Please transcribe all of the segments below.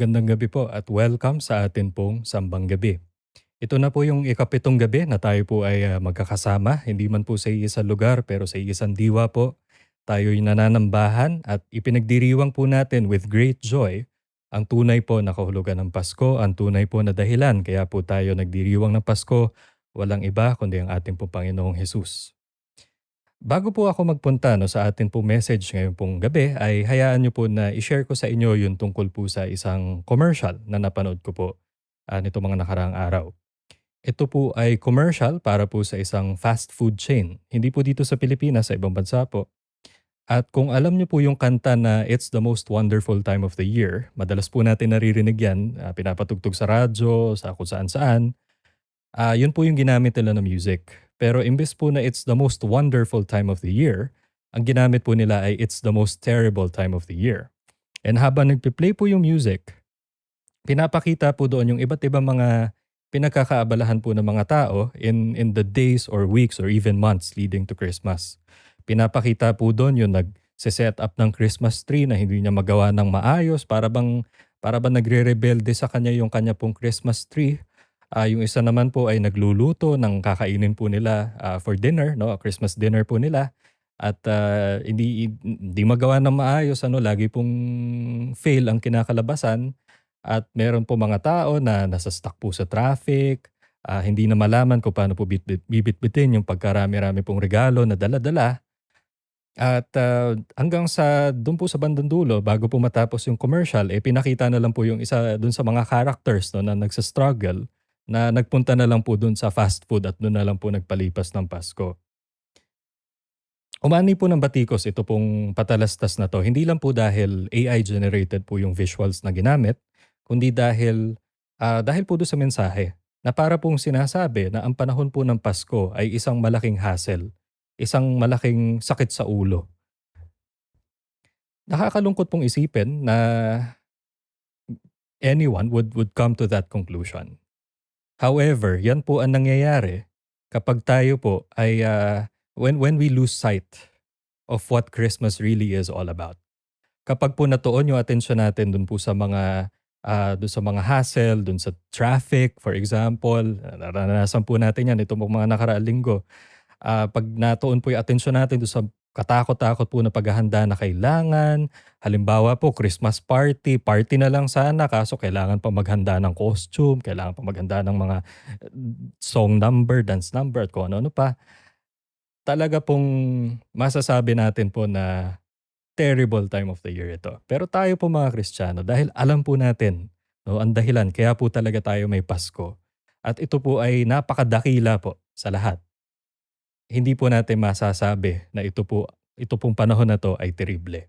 Magandang gabi po at welcome sa atin pong Sambang Gabi. Ito na po yung ikapitong gabi na tayo po ay magkakasama, hindi man po sa iisang lugar pero sa iisang diwa po. Tayo'y nananambahan at ipinagdiriwang po natin with great joy ang tunay po na kahulugan ng Pasko, ang tunay po na dahilan kaya po tayo nagdiriwang ng Pasko, walang iba kundi ang ating po Panginoong Hesus. Bago po ako magpunta sa atin pong message ngayon pong gabi ay hayaan niyo po na i-share ko sa inyo yung tungkol po sa isang commercial na napanood ko po nito mga nakaraang araw. Ito po ay commercial para po sa isang fast food chain. Hindi po dito sa Pilipinas, sa ibang bansa po. At kung alam niyo po yung kanta na It's the Most Wonderful Time of the Year, madalas po natin naririnig yan, pinapatugtog sa radyo, sa kung saan-saan. Yun po yung ginamit nila na music. Pero imbes po na it's the most wonderful time of the year, ang ginamit po nila ay it's the most terrible time of the year. And habang nagpe-play po yung music, pinapakita po doon yung iba't ibang mga pinagkakaabalahan po ng mga tao in the days or weeks or even months leading to Christmas. Pinapakita po doon yung nag-set up ng Christmas tree na hindi niya magawa ng maayos para bang nagre-rebelde sa kanya yung kanya pong Christmas tree. Yung isa naman po ay nagluluto ng kakainin po nila for dinner, no? Christmas dinner po nila. At hindi magawa ng maayos, lagi pong fail ang kinakalabasan. At meron po mga tao na nasa-stuck po sa traffic, hindi na malaman kung paano po bibitbitin yung pagkarami-rami pong regalo na dala-dala. At hanggang sa do'n po sa bandang dulo bago po matapos yung commercial, pinakita na lang po yung isa do'n sa mga characters, no, na nagsa-struggle na nagpunta na lang po do'n sa fast food at do'n na lang po nagpalipas ng Pasko. Umani po ng batikos ito pong patalastas na 'to, hindi lang po dahil AI generated po yung visuals na ginamit, kundi dahil po do'n sa mensahe na para pong sinasabi na ang panahon po ng Pasko ay isang malaking hassle, isang malaking sakit sa ulo. Nakakalungkot pong isipin na anyone would come to that conclusion. However, yan po ang nangyayari kapag tayo po ay when we lose sight of what Christmas really is all about. Kapag po natuon yung atensyon natin dun sa mga hassle, dun sa traffic, for example, naranasan po natin yan itong mga nakaraang linggo. 'Pag natuon po yung atensyon natin dun sa katakot-takot po na paghahanda na kailangan, halimbawa po Christmas party, party na lang sana kaso kailangan pa maghanda ng costume, kailangan pa maghanda ng mga song number, dance number at kung ano-ano pa. Talaga pong masasabi natin po na terrible time of the year ito. Pero tayo po mga Kristiyano dahil alam po natin, no, ang dahilan kaya po talaga tayo may Pasko at ito po ay napakadakila po sa lahat. Hindi po natin masasabi na ito pong panahon na 'to ay terible.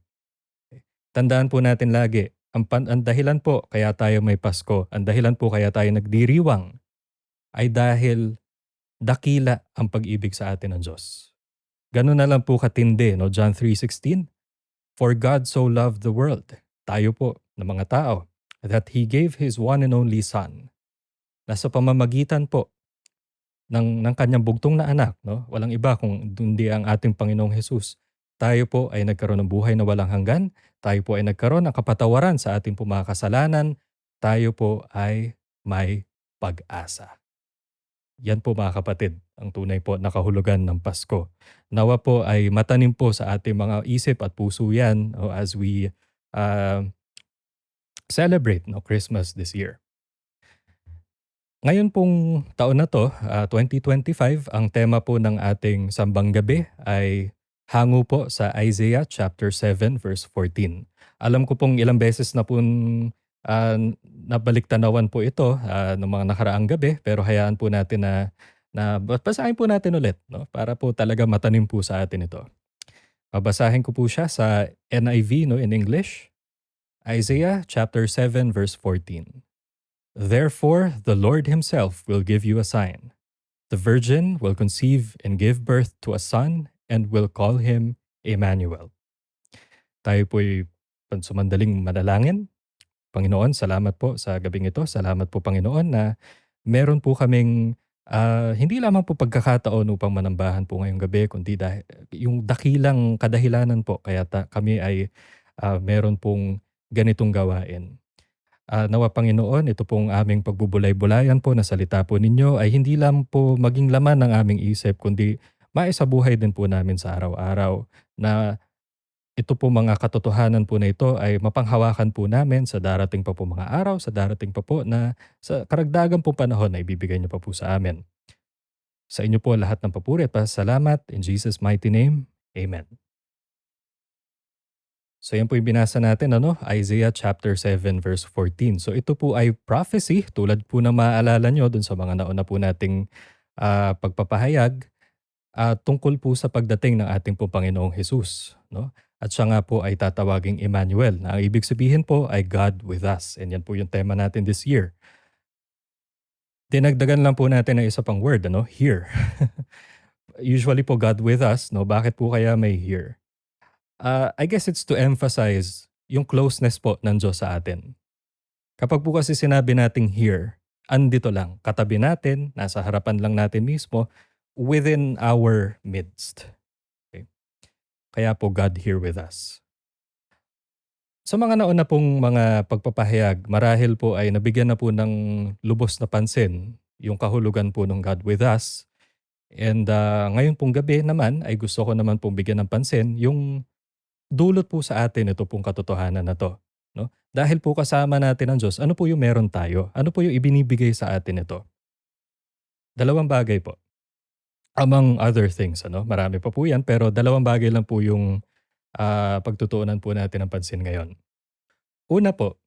Tandaan po natin lagi, ang dahilan po kaya tayo may Pasko, ang dahilan po kaya tayo nagdiriwang ay dahil dakila ang pag-ibig sa atin ng Diyos. Gano'n na lang po katindi, no, John 3:16, "For God so loved the world," tayo po na mga tao, "that He gave His one and only Son," na sa pamamagitan po ng kanyang bugtong na anak, no? Walang iba kung kundi ang ating Panginoong Hesus. Tayo po ay nagkaroon ng buhay na walang hanggan, tayo po ay nagkaroon ng kapatawaran sa ating po mga kasalanan, tayo po ay may pag-asa. Yan po mga kapatid, ang tunay po na kahulugan ng Pasko. Nawa po ay matanim po sa ating mga isip at puso yan, as we uh, celebrate, no, Christmas this year. Ngayon pong taon na 'to, 2025, ang tema po ng ating sambang gabi ay hango po sa Isaiah chapter 7 verse 14. Alam ko pong ilang beses na nabalik-tanawan po ito, nung mga nakaraang gabi, pero hayaan po natin na basahin po natin ulit, 'no, para po talaga matanim po sa atin ito. Babasahin ko po siya sa NIV, no, in English. Isaiah chapter 7 verse 14. Therefore, the Lord Himself will give you a sign. The virgin will conceive and give birth to a son and will call him Emmanuel. Tayo po'y pansumandaling manalangin. Panginoon, salamat po sa gabing ito. Salamat po, Panginoon, na meron po kaming hindi lamang po pagkakataon upang manambahan po ngayong gabi, kundi dahil yung dakilang kadahilanan po kaya kami ay meron pong ganitong gawain. Nawa Panginoon, ito pong aming pagbubulay-bulayan po na salita po ninyo ay hindi lang po maging laman ng aming isip kundi maisabuhay din po namin sa araw-araw na ito po mga katotohanan po na ito ay mapanghawakan po namin sa darating pa po mga araw, sa darating pa po na sa karagdagan po panahon na ibibigay niyo pa po sa amin. Sa inyo po lahat ng papuri at pasasalamat. In Jesus' mighty name, Amen. So yan po yung binasa natin, ano? Isaiah chapter 7 verse 14. So ito po ay prophecy tulad po na maaalala nyo dun sa mga nauna po nating pagpapahayag tungkol po sa pagdating ng ating po Panginoong Jesus. No? At siya nga po ay tatawaging Emmanuel na ang ibig sabihin po ay God with us. And yan po yung tema natin this year. Dinagdagan lang po natin ng isa pang word, ano? Here. Usually po God with us, no? Bakit po kaya may here? I guess it's to emphasize yung closeness po ng Diyos sa atin. Kapag po kasi sinabi nating here, andito lang, katabi natin, nasa harapan lang natin mismo, within our midst. Okay? Kaya po God here with us. Sa mga nauna pong mga pagpapahayag, marahil po ay nabigyan na po ng lubos na pansin yung kahulugan po ng God with us. And ngayon pong gabi naman ay gusto ko naman pong bigyan ng pansin yung dulot po sa atin ito pong katotohanan na 'to, 'no. Dahil po kasama natin ang Diyos, ano po yung meron tayo? Ano po yung ibinibigay sa atin ito? Dalawang bagay po, among other things ano, marami pa po 'yan pero dalawang bagay lang po yung, pagtutuunan po natin ng pansin ngayon. Una po,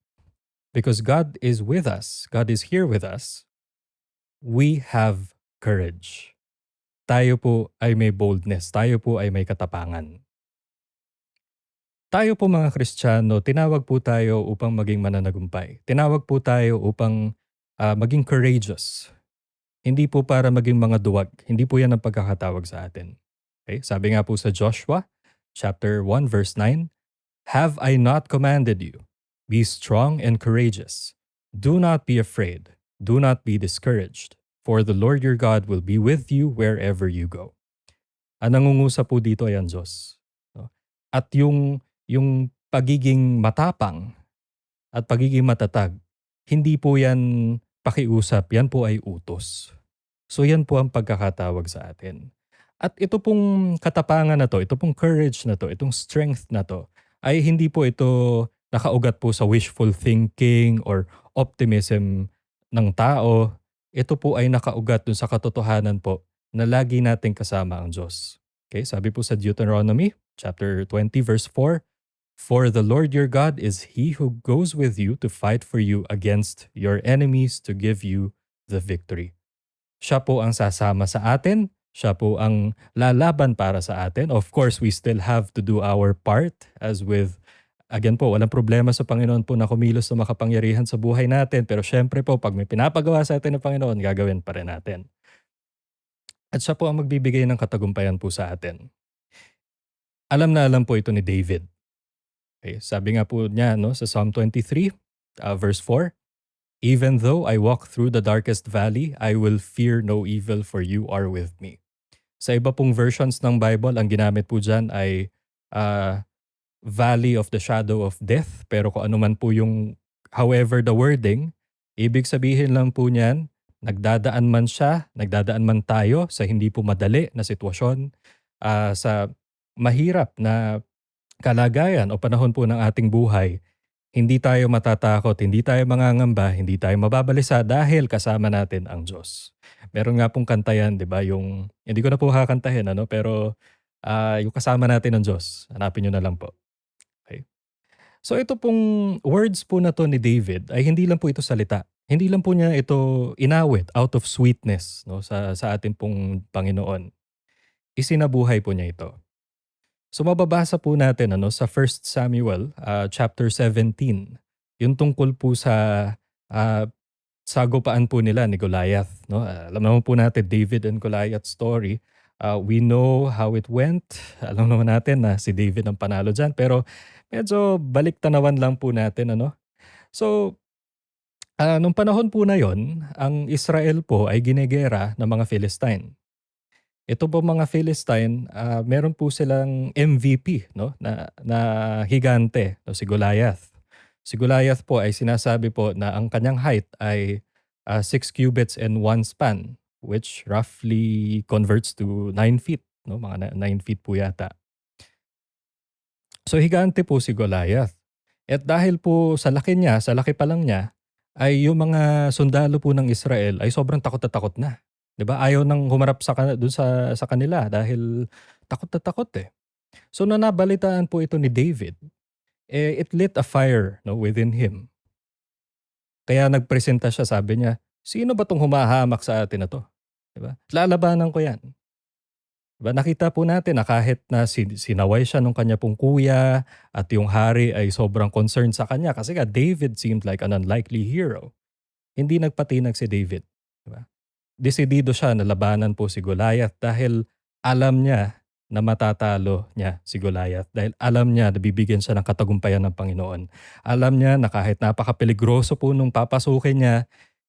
because God is with us, God is here with us, we have courage. Tayo po ay may boldness, tayo po ay may katapangan. Tayo po mga Kristiyano, tinawag po tayo upang maging mananagumpay. Tinawag po tayo upang maging courageous. Hindi po para maging mga duwag. Hindi po yan ang pagkakatawag sa atin. Okay? Sabi nga po sa Joshua chapter 1 verse 9, "Have I not commanded you? Be strong and courageous. Do not be afraid. Do not be discouraged. For the Lord your God will be with you wherever you go." Ang nangungusap po dito ay ang Diyos. No? At yung pagiging matapang at pagiging matatag, hindi po yan pakiusap, yan po ay utos. So yan po ang pagkakatawag sa atin. At ito pong katapangan na to, ito pong courage na to, itong strength na to, ay hindi po ito nakaugat po sa wishful thinking or optimism ng tao. Ito po ay nakaugat dun sa katotohanan po na lagi nating kasama ang Diyos. Okay, sabi po sa Deuteronomy chapter 20 verse 4, "For the Lord your God is He who goes with you to fight for you against your enemies to give you the victory." Siya po ang sasama sa atin, siya po ang lalaban para sa atin. Of course, we still have to do our part as with, again po, walang problema sa Panginoon po na kumilos na makapangyarihan sa buhay natin. Pero syempre po, pag may pinapagawa sa atin ng Panginoon, gagawin pa rin natin. At siya po ang magbibigay ng katagumpayan po sa atin. Alam na alam po ito ni David. Okay, sabi nga po niya no, sa Psalm 23, verse 4, "Even though I walk through the darkest valley, I will fear no evil for you are with me." Sa iba pong versions ng Bible, ang ginamit po dyan ay valley of the shadow of death. Pero kung ano man po yung, however the wording, ibig sabihin lang po niyan, nagdadaan man siya, nagdadaan man tayo sa hindi po madali na sitwasyon, sa mahirap na kalagayan o panahon po ng ating buhay, hindi tayo matatakot, hindi tayo mangangamba, hindi tayo mababalisa dahil kasama natin ang Diyos. Meron nga pong kanta yan, 'di ba? Yung hindi ko na po kakantahin ano, pero yung kasama natin ang Diyos. Hanapin niyo na lang po. Okay. So ito pong words po na to ni David ay hindi lang po ito salita. Hindi lang po niya ito inawit out of sweetness no sa ating pong Panginoon. Isinabuhay po niya ito. So mababasa po natin ano sa 1 Samuel chapter 17. Yung tungkol po sa sagupaan po nila ni Goliath no. Alam naman po natin David and Goliath story. We know how it went. Alam naman natin na si David ang panalo diyan pero medyo balik-tanawan lang po natin ano. So nung panahon po na yon, ang Israel po ay ginegera ng mga Philistine. Ito po mga Philistine, meron po silang MVP 'no, na higante 'no, si Goliath. Si Goliath po ay sinasabi po na ang kanyang height ay 6 cubits and 1 span, which roughly converts to 9 feet, no? Mga 9 feet po yata. So higante po si Goliath. At dahil po sa laki niya, sa laki pa lang niya, ay yung mga sundalo po ng Israel ay sobrang takot na takot na. 'Di ba? Ayaw nang humarap dun sa kanila dahil takot na takot eh. So nung nabalitaan po ito ni David, it lit a fire, no, within him. Kaya nagpresenta siya, sabi niya, "Sino ba 'tong humahamak sa atin na 'to?" 'Di ba? "Lalabanan ko 'yan." 'Di ba, nakita po natin na kahit na sinaway siya nung kanya pong kuya at yung hari ay sobrang concerned sa kanya kasi nga David seemed like an unlikely hero. Hindi nagpatinag si David, 'di ba? Desidido siya na labanan po si Goliath dahil alam niya na matatalo niya si Goliath, dahil alam niya na bibigyan siya ng katagumpayan ng Panginoon. Alam niya na kahit napakapeligroso po nung papasukin niya,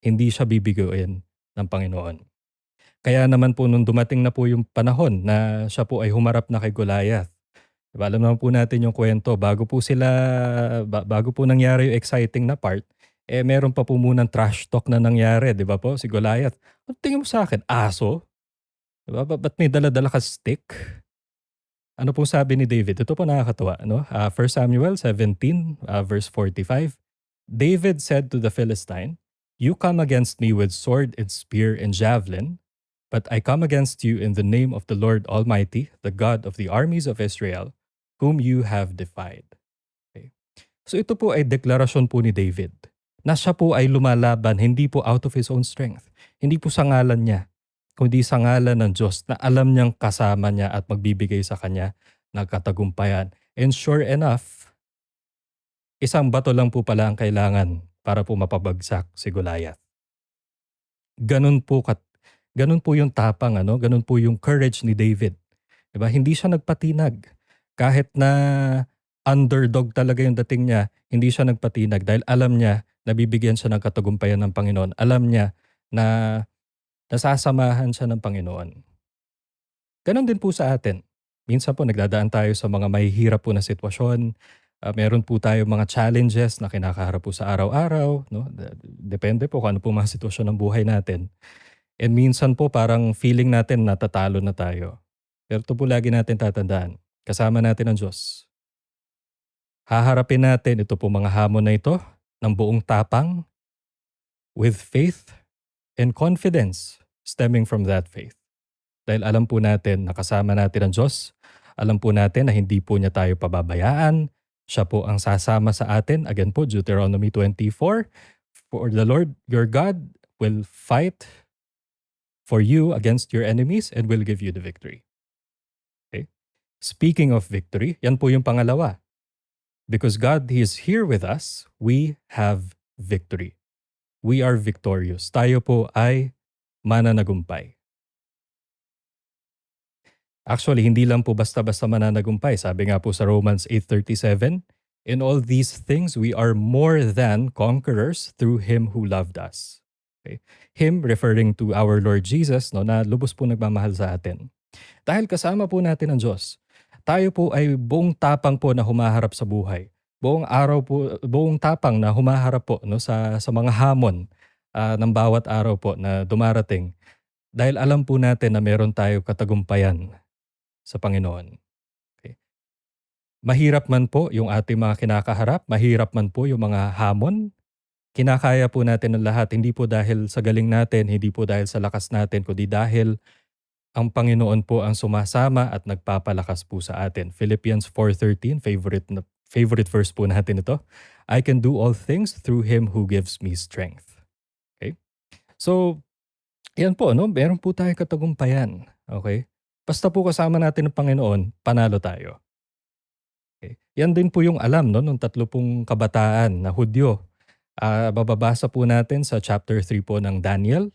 hindi siya bibigoyin ng Panginoon. Kaya naman po nung dumating na po yung panahon na siya po ay humarap na kay Goliath, 'di ba, alam naman po natin yung kwento bago po nangyari yung exciting na part, meron pa po munang trash talk na nangyari, 'di ba po, si Goliath, "Anong tingin mo sa'kin, aso? 'Di ba, ba't may dala-dala kang stick?" Ano pong sabi ni David, ito po nakakatuwa, ano, 1 Samuel 17, verse 45. David said to the Philistine, "You come against me with sword and spear and javelin, but I come against you in the name of the Lord Almighty, the God of the armies of Israel, whom you have defied." Okay. So ito po ay deklarasyon po ni David na siya po ay lumalaban hindi po out of his own strength. Hindi po sa ngalan niya, kundi sa ngalan ng Diyos na alam niyang kasama niya at magbibigay sa kanya ng katagumpayan. And sure enough, isang bato lang po pala ang kailangan para po mapabagsak si Goliath. Ganun po ganun po yung tapang, ano, ganun po yung courage ni David. 'Di ba? Hindi siya nagpatinag. Kahit na underdog talaga yung dating niya, hindi siya nagpatinag dahil alam niya na bibigyan siya ng katagumpayan ng Panginoon. Alam niya na nasasamahan siya ng Panginoon. Gano'n din po sa atin. Minsan po nagdadaan tayo sa mga mahihirap po na sitwasyon. Meron po tayong mga challenges na kinakaharap po sa araw-araw, no? Depende po kung ano po mga sitwasyon ng buhay natin. And minsan po parang feeling natin natatalo na tayo. Pero ito po lagi natin tatandaan, kasama natin ang Diyos. Haharapin natin ito po mga hamon na ito ng buong tapang, with faith and confidence stemming from that faith. Dahil alam po natin na kasama natin ang Diyos, alam po natin na hindi po niya tayo pababayaan, siya po ang sasama sa atin. Again po, Deuteronomy 24, "For the Lord your God will fight for you against your enemies and will give you the victory." Okay? Speaking of victory, yan po yung pangalawa. Because God is here with us, we have victory. We are victorious. Tayo po ay mananagumpay. Actually, hindi lang po basta-basta mananagumpay. Sabi nga po sa Romans 8:37, "In all these things we are more than conquerors through Him who loved us." Okay? Him referring to our Lord Jesus, no, na lubos po nagmamahal sa atin. Dahil kasama po natin ang Diyos, tayo po ay buong tapang po na humaharap sa buhay. Buong araw po, buong tapang na humaharap po, no, sa mga hamon ng bawat araw po na dumarating. Dahil alam po natin na meron tayo katagumpayan sa Panginoon. Okay. Mahirap man po yung ating mga kinakaharap, mahirap man po yung mga hamon, kinakaya po natin ang lahat, hindi po dahil sa galing natin, hindi po dahil sa lakas natin, kundi dahil ang Panginoon po ang sumasama at nagpapalakas po sa atin. Philippians 4:13, favorite verse po natin ito. "I can do all things through Him who gives me strength." Okay? So, yan po, no? Meron po tayong katagumpayan. Okay? Basta po kasama natin ang Panginoon, panalo tayo. Okay? Yan din po yung alam, no, nung 30 kabataan na Hudyo. Bababasa po natin sa chapter 3 po ng Daniel.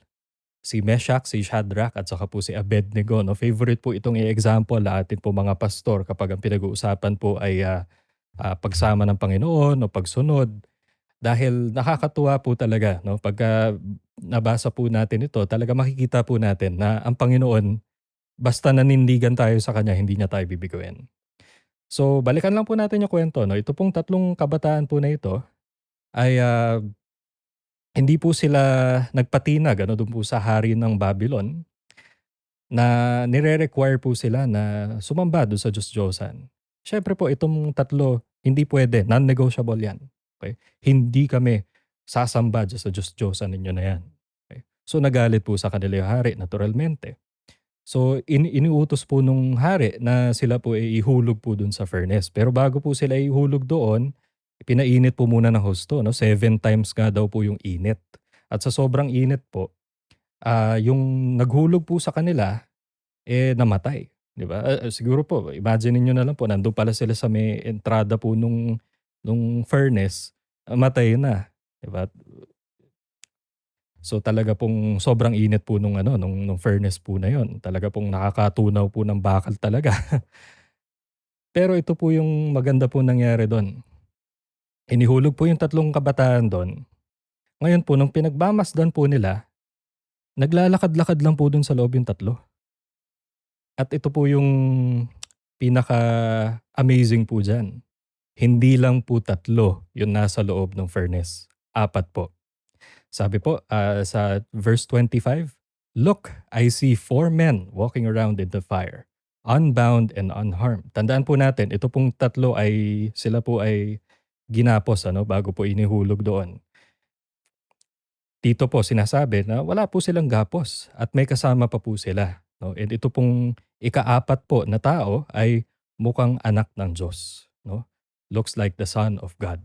Si Meshach, si Shadrach, at saka po si Abednego. No? Favorite po itong i-example na atin po mga pastor kapag ang pinag-uusapan po ay pagsama ng Panginoon o pagsunod. Dahil nakakatuwa po talaga, no? Pagka nabasa po natin ito, talaga makikita po natin na ang Panginoon, basta nanindigan tayo sa Kanya, hindi niya tayo bibiguin. So, balikan lang po natin yung kwento. No? Ito pong 3 kabataan po na ito, ay, hindi po sila nagpatinag ano, dun po sa hari ng Babylon na nire-require po sila na sumamba dun sa Diyos-Diyosan. Siyempre po itong tatlo, hindi puwede, non-negotiable 'yan, okey? Hindi kami sasamba diyan sa Diyos-Diyosan ninyo na 'yan, okey? So nagalit po sa kanila yung hari naturalmente. So iniutos po nung hari na sila po ay ihulog po dun sa furnace. Pero bago po sila ihulog doon, pinainit po muna ng husto 'no, 7 times nga daw po yung init. At sa sobrang init po, yung naghulog po sa kanila, eh, namatay, 'di ba? Siguro po imagine niyo na lang po nandun pala sila sa may entrada po nung furnace, matay na, 'di ba? So talaga pong sobrang init po nung ano, nung furnace po na yun. Talaga pong nakakatunaw po ng bakal talaga. Pero ito po yung maganda po nangyari dun. Inihulog po yung tatlong kabataan dun. Ngayon po nung pinagmamasdan po nila, naglalakad-lakad lang po dun sa loob yung tatlo. At ito po yung pinaka-amazing po diyan. Hindi lang po tatlo yung nasa loob ng furnace, apat po. Sabi po, sa verse 25, "Look, I see 4 men walking around in the fire, unbound and unharmed." Tandaan po natin, ito pong tatlo ay sila po ay ginapos ano, bago po inihulog doon. Dito po sinasabi na wala po silang gapos at may kasama pa po sila. No? And ito pong ikaapat po na tao ay mukhang anak ng Diyos. No? Looks like the Son of God.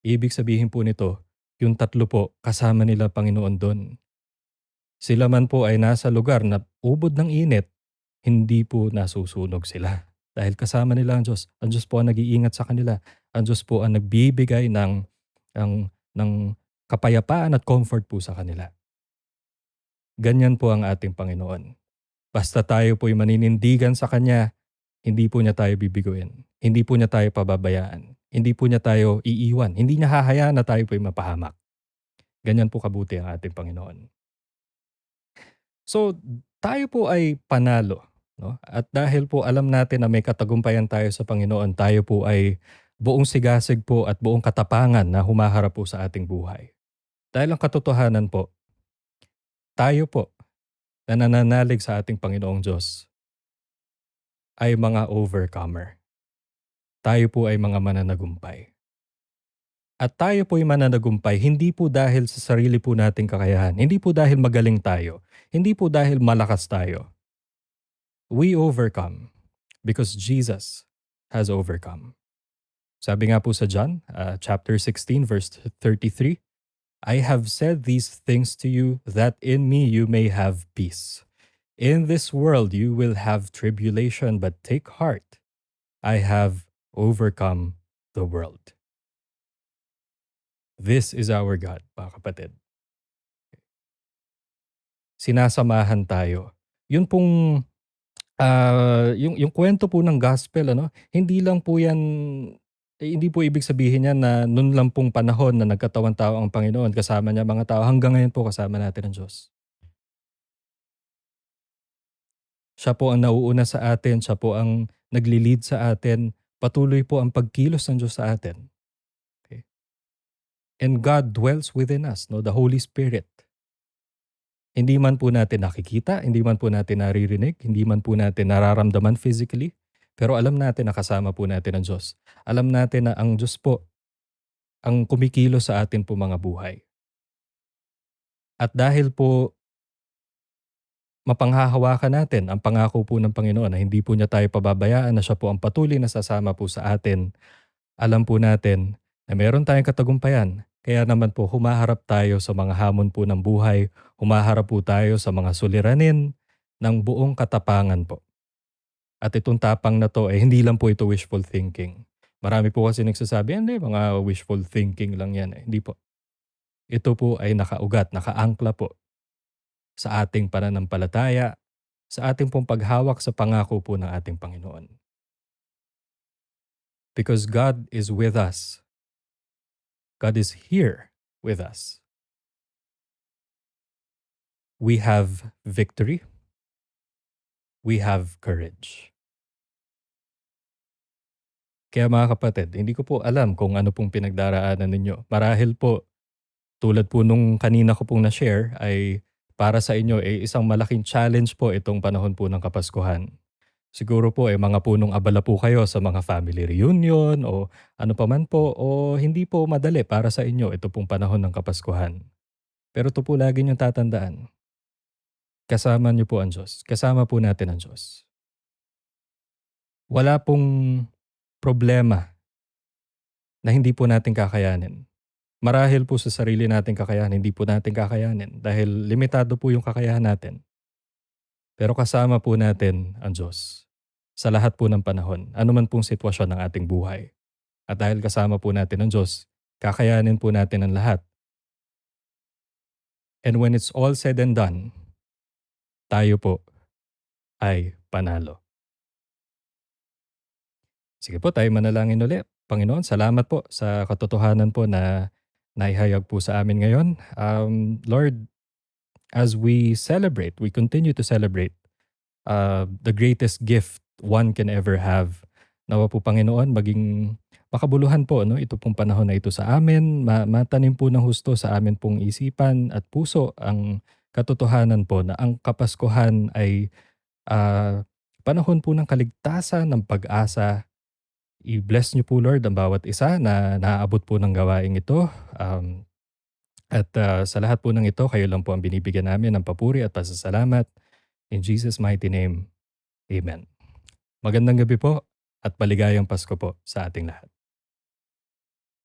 Ibig sabihin po nito, yung tatlo po kasama nila Panginoon do'n. Sila man po ay nasa lugar na ubod ng init, hindi po nasusunog sila. Dahil kasama nila ang Diyos. Ang Diyos po ang nag-iingat sa kanila. Ang Diyos po ang nagbibigay ng kapayapaan at comfort po sa kanila. Ganyan po ang ating Panginoon. Basta tayo po'y maninindigan sa Kanya, hindi po niya tayo bibiguin. Hindi po niya tayo pababayaan. Hindi po niya tayo iiwan. Hindi niya hahayaan na tayo po'y mapahamak. Ganyan po kabuti ang ating Panginoon. So, tayo po ay panalo, 'no? At dahil po alam natin na may katagumpayan tayo sa Panginoon, tayo po ay buong sigasig po at buong katapangan na humaharap po sa ating buhay. Dahil ang katotohanan po, tayo po na nananalig sa ating Panginoong Diyos ay mga overcomer. Tayo po ay mga mananagumpay. At tayo po'y mananagumpay hindi po dahil sa sarili po nating kakayahan, hindi po dahil magaling tayo, hindi po dahil malakas tayo. We overcome because Jesus has overcome. Sabi nga po sa John, chapter 16, verse 33, "I have said these things to you that in me you may have peace. In this world you will have tribulation, but take heart. I have overcome the world." This is our God, mga kapatid. Sinasamahan tayo. Yun pong, yung kuwento po ng gospel ano, hindi lang po yan hindi po ibig sabihin niyan na nun lang pong panahon na nagkatawang tao ang Panginoon, kasama niya mga tao, hanggang ngayon po kasama natin ang Diyos. Siya po ang nauuna sa atin, siya po ang nagli-lead sa atin, patuloy po ang pagkilos ng Diyos sa atin, okey? And God dwells within us 'no, the Holy Spirit. Hindi man po natin nakikita, hindi man po natin naririnig, hindi man po natin nararamdaman physically, pero alam natin na kasama po natin ang Diyos. Alam natin na ang Diyos po ang kumikilos sa atin po mga buhay. At dahil po mapanghahawakan natin ang pangako po ng Panginoon na hindi po niya tayo pababayaan, na siya po ang patuloy na sasama po sa atin, alam po natin na meron tayong katagumpayan. Kaya naman po humaharap tayo sa mga hamon po ng buhay, humaharap po tayo sa mga suliranin ng buong katapangan po. At itong tapang na 'to, hindi lang po ito wishful thinking. Marami po kasi nagsasabi, "Hindi, mga wishful thinking lang 'yan, eh." Hindi po. Ito po ay nakaugat, nakaangkla po sa ating pananampalataya, sa ating pong paghawak sa pangako po ng ating Panginoon. Because God is with us. God is here with us. We have victory. We have courage. Kaya mga kapatid, hindi ko po alam kung ano pong pinagdaraanan ninyo. Marahil po, tulad po nung kanina ko pong na-share ay para sa inyo ay isang malaking challenge po itong panahon po ng Kapaskuhan. Siguro po ay mga punong abala po kayo sa mga family reunion o ano pa man po o hindi po madali para sa inyo ito pong panahon ng Kapaskuhan. Pero ito po lagi niyong tatandaan, kasama niyo po ang Diyos, kasama po natin ang Diyos. Wala pong problema na hindi po natin kakayanin. Marahil po sa sarili nating kakayahan, hindi po natin kakayanin dahil limitado po yung kakayahan natin. Pero kasama po natin ang Diyos sa lahat po ng panahon, anuman pong sitwasyon ng ating buhay. At dahil kasama po natin ang Diyos, kakayanin po natin ang lahat. And when it's all said and done, tayo po ay panalo. Sige po, tayo manalangin uli. Panginoon, salamat po sa katotohanan po na naihayag po sa amin ngayon. Lord, as we celebrate, we continue to celebrate the greatest gift one can ever have. Nawa po Panginoon, maging makabuluhan po no, ito pong panahon na ito sa amin, matanim po ng husto sa amin pong isipan at puso ang katotohanan po na ang Kapaskuhan ay panahon po ng kaligtasan, ng pag-asa. I-bless niyo po Lord ang bawat isa na naaabot po ng gawaing ito. At sa lahat po ng ito, kayo lang po ang binibigyan namin ng papuri at pasasalamat. In Jesus' mighty name, Amen. Magandang gabi po at maligayang Pasko po sa ating lahat.